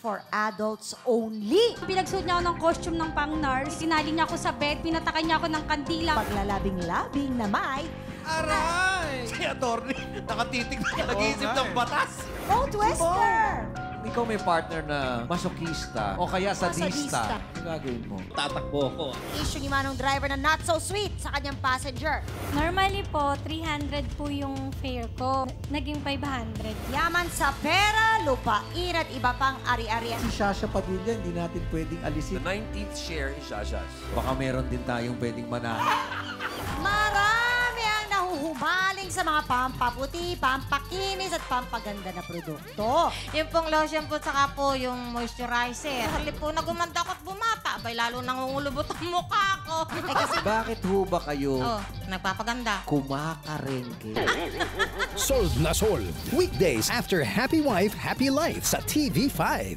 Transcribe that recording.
for adults only. Pinagsuot niya ako ng costume ng pang-nurse. Sinali niya ako sa bed, pinatakan niya ako ng kandila. Paglalabing-labing na may Aray! Si attorney, nakatitig na nag-iisip ng batas. Mo Twister! Ikaw may partner na masokista o kaya Masadista. sadista. Ano gagawin mo? Tatakbo ko. Issue ni Manong driver na not so sweet sa kanyang passenger. Normally po, 300 po yung fare ko. Naging 500. Yaman sa pera, lupain at iba pang ari-arian. Si Shasha Padilla, hindi natin pwedeng alisin. The 19th share is Shasha's. Baka meron din tayong pwedeng manalo. Marami ang nahuhumaling sa mga pampaputi, pampakinis at pampaganda na produkto. Yung pong lotion po, saka po yung moisturizer. Halip po na gumanda ko at bumata. Abay, lalo nangungulubot ang mukha ko. Eh kasi Bakit ho ba kayo Oh, nagpapaganda. kumakarengke? Solve na Solve. Weekdays after Happy Wife, Happy Life sa TV5.